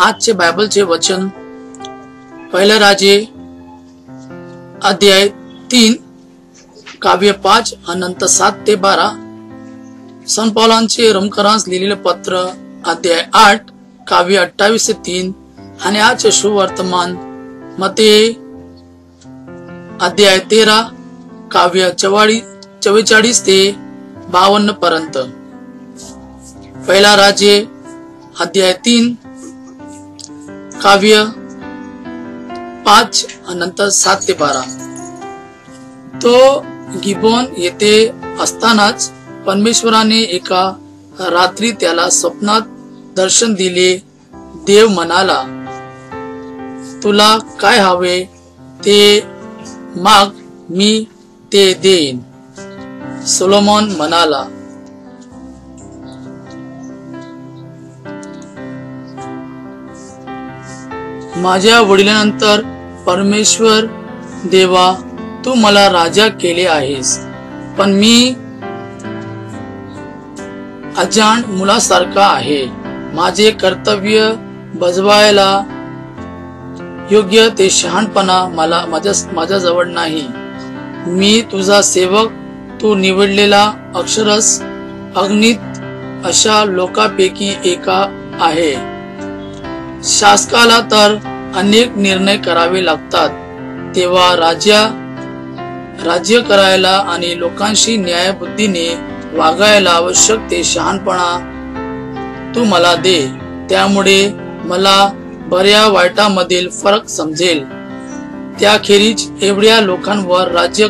आजचे बायबलचे वचन पहिला राजे अध्याय 3 काव्य 5 अनंत 7 ते 12, संत पौलांचे रोमकरांस लिहिलेले पत्र अध्याय 8 काव्य 28 ते 3 आणि आजचे सुवर्तमान मते अध्याय 13 काव्य 44 ते 52 पर्यंत। पहिला राजे अध्याय 3 काव्य 5 अनंत 7 ते 12। तो गिबोन येथे असतानाच परमेश्वराने एका रात्री त्याला स्वप्नात दर्शन दिले। देव म्हणाला, तुला काय हवे ते माग, मी ते देईन। सोलोमन म्हणाला, माझ्या वडिलांनंतर परमेश्वर देवा, तू मला राजा केले आहेस, पण मी अजाण मुलासारखा आहे। माझे कर्तव्य बजवायला योग्य ते शहाणपणा मला माझ्या जवळ नाही। मी तुझा सेवक, तू निवडलेला अक्षरस अगणित अशा लोकांपैकी एका आहे। शासकाला तर अनेक निर्णय करावे लागतात, तेव्हा राज्य करायला आणि लोकांशी न्यायबुद्धीने वागायला आवश्यक ते शहाणपणा तू मला दे। त्यामुळे मला बऱ्या वाईटामधील फरक समजेल। त्याखेरीज एवढ्या लोकांवर राज्य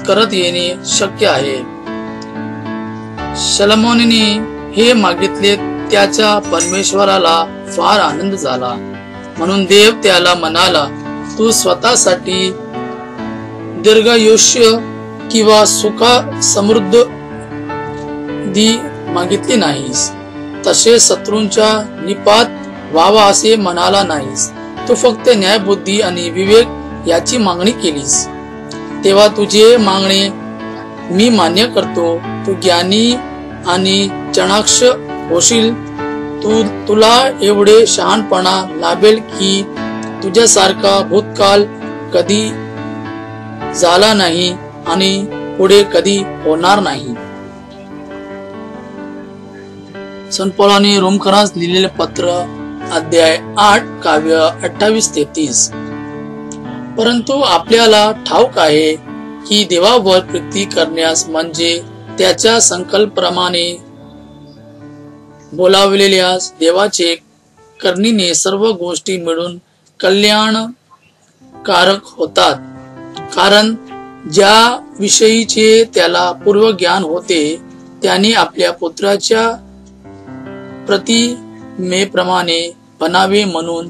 करत येणे शक्य आहे। शलोमोनने हे मागितले, त्याच्या परमेश्वराला फार आनंद झाला। म्हणून देव त्याला म्हणाला, तू स्वतःसाठी दीर्घायुष्य किंवा सुख समृद्धी मागितली नाहीस, तसे शत्रूंच्या निपात व्हावा असे म्हणाला नाहीस। तू फक्त न्यायबुद्धी आणि विवेक याची मागणी केलीस, तेव्हा तुझे मागणे मी मान्य करतो। तू ज्ञानी आणि चाणाक्ष होशील। तुला एवढे शहाणपणा लाभेल की तुझ्यासारखा भूतकाळ कधी झाला नाही आणि पुढे कधी होणार नाही। संत पौलाने रोमकरांस लिहिलेले पत्र अध्याय 8 काव्य 28 ते 30। परंतु आपल्याला ठाऊक आहे की देवावर प्रीती करण्यास म्हणजे त्याच्या संकल्पप्रमाणे बोलावलेल्या देवाचे करणीने सर्व गोष्टी मिळून कल्याणकारक होतात। कारण ज्या विषयीचे त्याला पूर्व ज्ञान होते, त्याने आपल्या पुत्राच्या प्रतिमेप्रमाणे बनावे म्हणून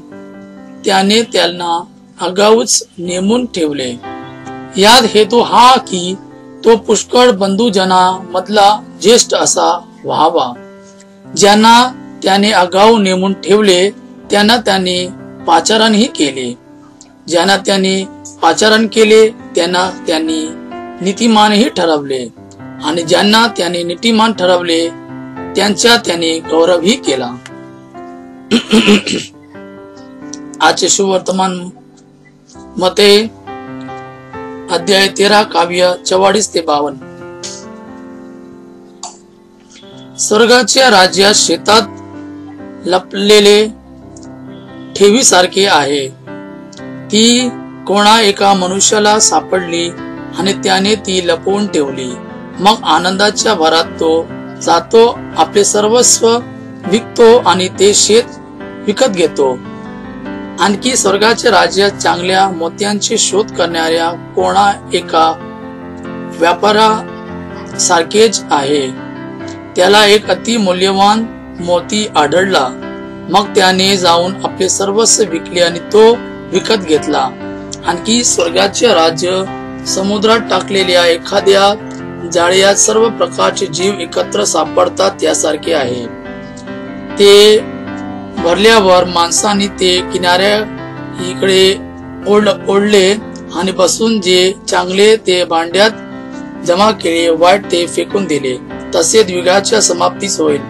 त्याने त्यांना आगाऊच नेमून ठेवले। यात हेतू हा की तो पुष्कळ बंधुजना मधला ज्येष्ठ असा व्हावा। ज्यांना त्याने आगाऊ नेमून ठेवले त्यांना त्याने पाचारणही केले। ज्यांना त्याने पाचारण केले त्यांना त्यांनी नीतिमानही ठरवले, आणि ज्यांना त्याने नीतिमान ठरवले त्यांचा त्याने गौरवही केला। आजचे सुवर्तमान मते अध्याय 13 काव्य 44 ते 52। स्वर्गाच्या राज्यात शेतात लपलेले ठेवीसारखे आहे। ती कोणा एका मनुष्याला सापडली आणि त्याने ती लपवून ठेवली। मग आनंदाच्या भरात तो जातो, आपले सर्वस्व विकतो आणि ते शेत विकत घेतो। आणखी स्वर्गाच्या राज्यात चांगल्या मोत्यांचे शोध करणाऱ्या कोणा एका व्यापारासारखेच आहे। त्याला एक अति मूल्यवान मोती आढळला, मग त्याने जाऊन आपले सर्वस्व विकले आणि तो विकत घेतला। आणखी स्वर्गाचे राज्य समुद्रात टाकलेल्या एखाद्या जाळ्यात सर्व प्रकारचे जीव एकत्र सापडतात त्यासारखे आहे। ते भरल्यावर माणसाने ते किनाऱ्या इकडे ओढले आणि बसून जे चांगले ते भांड्यात जमा केले, वाईट ते फेकून दिले। तसेच युगाच्या समाप्तीस होईल।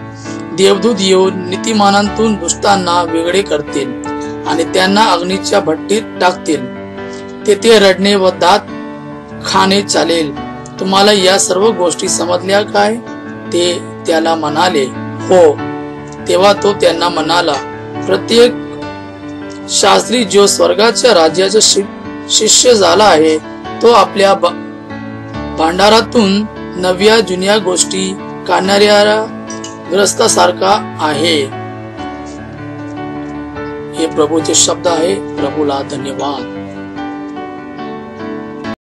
देवदूत येऊन नीतिमानांतून दुष्टांना वेगळे करतील आणि त्यांना अग्नीच्या भट्टीत टाकतील. तेथे रडणे व दात खाणे चालेल. तुम्हाला या सर्व गोष्टी समजल्या काय? ते त्याला म्हणाले, हो. तेव्हा तो त्यांना म्हणाला, प्रत्येक शास्त्री जो स्वर्गाच्या राज्याचा शिष्य झाला आहे तो आपल्या भांडारातून नव्या जुन्या गोष्टी काढणाऱ्या ग्रस्तासारखा आहे. हे प्रभूचे शब्द आहे. प्रभूला धन्यवाद.